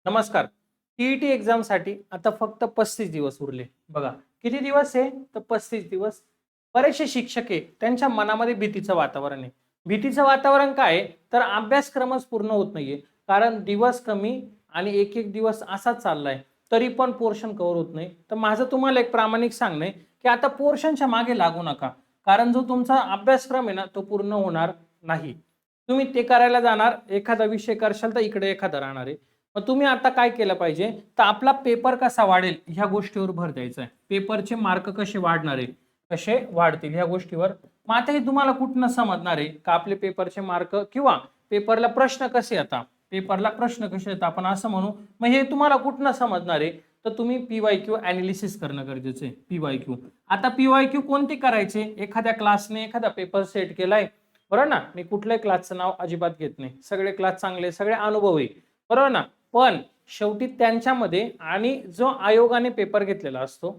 नमस्कार. टीईटी एक्झामसाठी आता फक्त 35 दिवस उरले. बघा, किती दिवस आहे? तर 35 दिवस. बरेचसे शिक्षक आहे, त्यांच्या मनामध्ये भीतीचं वातावरण आहे. भीतीचं वातावरण काय आहे? तर अभ्यासक्रमच पूर्ण होत नाहीये. कारण दिवस कमी आणि एक-एक दिवस असाच चाललाय. तरी पण पोर्शन कव्हर होत नाही. तर माझं तुम्हाला एक प्रामाणिक सांगणं आहे, की आता पोर्शनच्या मागे लागू नका. कारण जो तुमचा अभ्यासक्रम आहे ना, तो पूर्ण होणार नाही. तुम्ही ते करायला जाणार, एखादा विषय करशाल तर इकडे एखादा राहणार आहे. मग तुम्ही आता काय केलं पाहिजे, तर आपला पेपर कसा वाढेल ह्या गोष्टीवर भर द्यायचा आहे. पेपरचे मार्क कसे वाढणार आहे, कसे वाढतील ह्या गोष्टीवर. मग आता हे तुम्हाला कुठनं समजणार आहे का आपले पेपरचे मार्क किंवा पेपरला प्रश्न कसे येतात, पेपरला प्रश्न कसे येतात आपण असं म्हणू. मग हे तुम्हाला कुठनं समजणार आहे, तर तुम्ही पीवायक्यू अनालिसिस करणं गरजेचं आहे. पीवायक्यू आता पीवायक्यू कोणते करायचे? एखाद्या क्लासने एखादा पेपर सेट केलाय, बरोबर ना. मी कुठल्याही क्लासचं नाव अजिबात घेत नाही. सगळे क्लास चांगले, सगळे अनुभवी, बरोबर ना. पण शेवटी त्यांच्यामध्ये आणि जो आयोगाने पेपर घेतलेला असतो,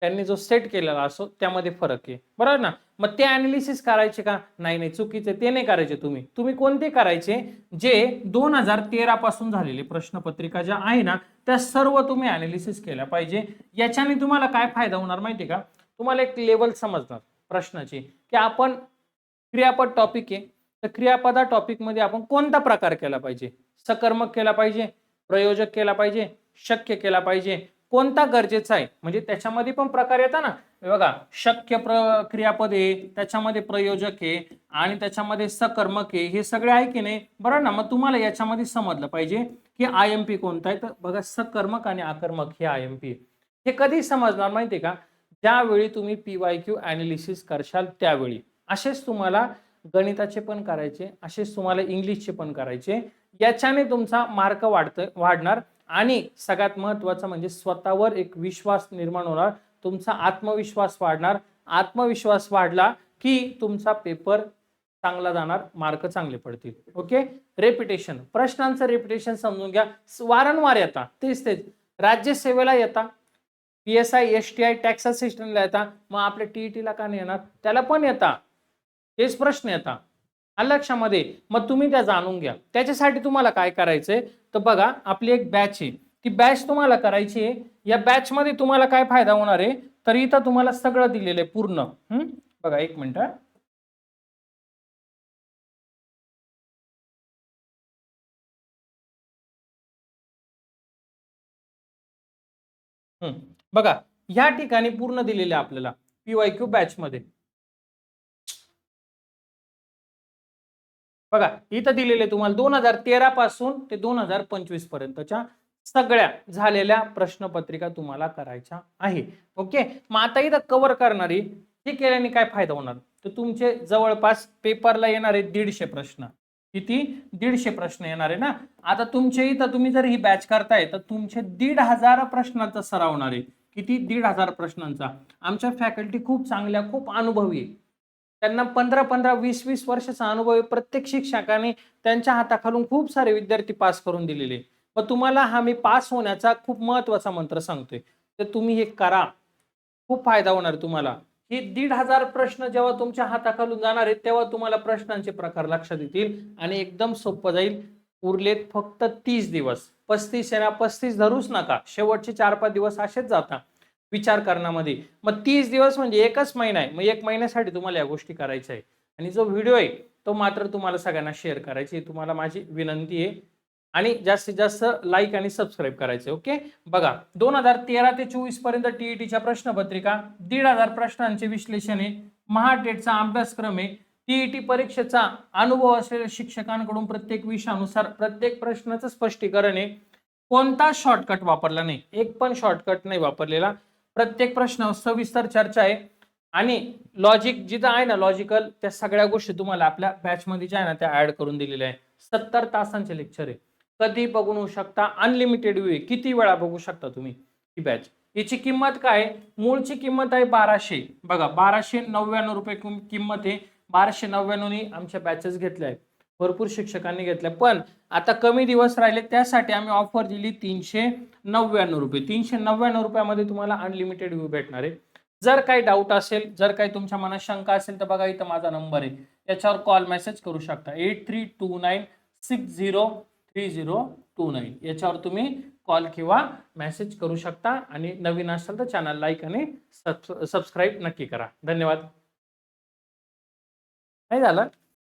त्यांनी जो सेट केलेला असतो त्यामध्ये फरक आहे, बरोबर ना. मग ते अनालिसिस करायचे का? नाही नाही, चुकीचे ते नाही करायचे. तुम्ही तुम्ही कोणते करायचे? जे 2013 पासून झालेले प्रश्नपत्रिका ज्या आहे ना, त्या सर्व तुम्ही अनालिसिस केल्या पाहिजे. याच्याने तुम्हाला काय फायदा होणार माहिती आहे का? तुम्हाला एक लेवल समजणार प्रश्नाची, की आपण क्रियापद टॉपिक आहे, तर क्रियापदा टॉपिक मध्ये आपण कोणता प्रकार केला पाहिजे? सकर्मक केला पाहिजे, प्रयोजक केला पाहिजे, शक्य केला पाहिजे, कोणता गरजेचा आहे? म्हणजे त्याच्यामध्ये पण प्रकार येतात ना. बघा, शक्य क्रियापद आहे, त्याच्यामध्ये प्रयोजक आहे आणि त्याच्यामध्ये सकर्मक आहे, हे सगळे आहे की नाही? बरोबर ना. मग तुम्हाला याच्यामध्ये समजलं पाहिजे की आयएमपी कोणता आहे. तर बघा, सकर्मक आणि आकर्मक हे आयएमपी. हे कधी समजणार माहितीये का? ज्यावेळी तुम्ही पीवायक्यू अनालिसिस करशाल त्यावेळी. असेच तुम्हाला गणिताचे पण करायचे, असेच तुम्हाला इंग्लिशचे पण करायचे. याच्याने तुमचा मार्क वाढणार आणि सगळ्यात महत्त्वाचं म्हणजे स्वतःवर एक विश्वास निर्माण होणार, तुमचा आत्मविश्वास वाढणार. आत्मविश्वास वाढला की तुमचा पेपर चांगला जाणार, मार्क चांगले पडतील. ओके. रेपिटेशन, प्रश्नांचं रेपिटेशन समजून घ्या. वारंवार येतात, तेच तेच. राज्यसेवेला येतात, पीएसआय, एसटीआय, टॅक्स असिस्टंटला येतात, मग आपल्या टीईटीला का नाही येणार? त्याला पण येतात, तेच प्रश्न येतात लक्षामध्ये. मग तुम्ही त्या जाणून घ्या. त्याच्यासाठी तुम्हाला काय करायचंय, तर बघा, आपली एक बॅच आहे, ती बॅच तुम्हाला करायची आहे. या बॅच मध्ये तुम्हाला काय फायदा होणार आहे, तर इथं तुम्हाला सगळं दिलेलं आहे पूर्ण. बघा, एक मिनिट. बघा, ह्या ठिकाणी पूर्ण दिलेले आपल्याला पीवायक्यू बॅच मध्ये. बघा, इथं दिलेले तुम्हाला 2013 पासून ते 2025 पर्यंतच्या सगळ्या झालेल्या प्रश्नपत्रिका तुम्हाला करायच्या आहे. ओके. मग आता इथं कव्हर करणारी हे केल्याने काय फायदा होणार, तर तुमचे जवळपास पेपरला येणारे 150 प्रश्न. किती? 150 प्रश्न येणार आहे ना. आता तुमचे इथं तुम्ही जर ही बॅच करताय तर तुमचे 1,500 प्रश्नांचा सराव होणार आहे. किती? 1,500 प्रश्नांचा. आमच्या फॅकल्टी खूप चांगल्या, खूप अनुभवी आहे. त्यांना 15-15, 20-20 वर्षाचा अनुभव आहे. प्रत्येक शिक्षकाने त्यांच्या हाताखालून खूप सारे विद्यार्थी पास करून दिलेले. मग तुम्हाला हा मी पास होण्याचा खूप महत्वाचा मंत्र सांगतोय, तर तुम्ही हे करा. खूप फायदा होणार तुम्हाला. हे 1,500 प्रश्न जेव्हा तुमच्या हाताखालून जाणार आहेत, तेव्हा तुम्हाला प्रश्नांचे प्रकार लक्षात येतील आणि एकदम सोपं जाईल. उरलेत फक्त 30 दिवस. 35 आहे ना, 35 धरूच नका. शेवटचे 4-5 दिवस असेच जातात विचार करण्यामध्ये. मग 30 दिवस म्हणजे एकच महिना आहे. मग एक महिन्यासाठी तुम्हाला या गोष्टी करायच्या आहे. आणि जो व्हिडिओ आहे तो मात्र तुम्हाला सगळ्यांना शेअर करायची, तुम्हाला माझी विनंती आहे. आणि जास्तीत जास्त लाईक आणि सबस्क्राईब करायचे. ओके. बघा, 2013 ते 24 पर्यंत टीईटीच्या प्रश्नपत्रिका, 1,500 प्रश्नांचे विश्लेषण आहे. महाटेटचा अभ्यासक्रम आहे. टीईटी परीक्षेचा अनुभव असलेल्या शिक्षकांकडून प्रत्येक विषयानुसार प्रत्येक प्रश्नाचं स्पष्टीकरण आहे. कोणता शॉर्टकट वापरला नाही, एक पण शॉर्टकट नाही वापरलेला. प्रत्येक प्रश्नावर सविस्तर चर्चा आहे आणि लॉजिक जिथं आहे ना, लॉजिकल, त्या सगळ्या गोष्टी तुम्हाला आपल्या बॅच मध्ये ज्या आहे ना त्या ऍड करून दिलेल्या आहे. 70 तासांचे लेक्चर आहे. कधी बघून होऊ शकता, अनलिमिटेड व्ह्यू आहे, किती वेळा बघू शकता तुम्ही ही बॅच. याची किंमत काय आहे? मूळची किंमत आहे 1200. बघा, 1299 रुपये किंमत आहे. 1299 आमच्या बॅचेस घेतल्या आहेत, भरपूर शिक्षकांनी घेतल्या. पण आता कमी दिवस राहिले त्यासाठी आम्ही ऑफर दिली 399 रुपये. 399 रुपयामध्ये तुम्हाला अनलिमिटेड व्ह्यू भेटणार आहे. जर काही डाऊट असेल, जर काही तुमच्या मनात शंका असेल, तर बघा इथं माझा नंबर आहे, याच्यावर कॉल मेसेज करू शकता. 832960 3029 याच्यावर तुम्ही कॉल किंवा मेसेज करू शकता आणि नवीन असाल तर चॅनल लाईक आणि सबस्क्राईब नक्की करा. धन्यवाद. नाही झालं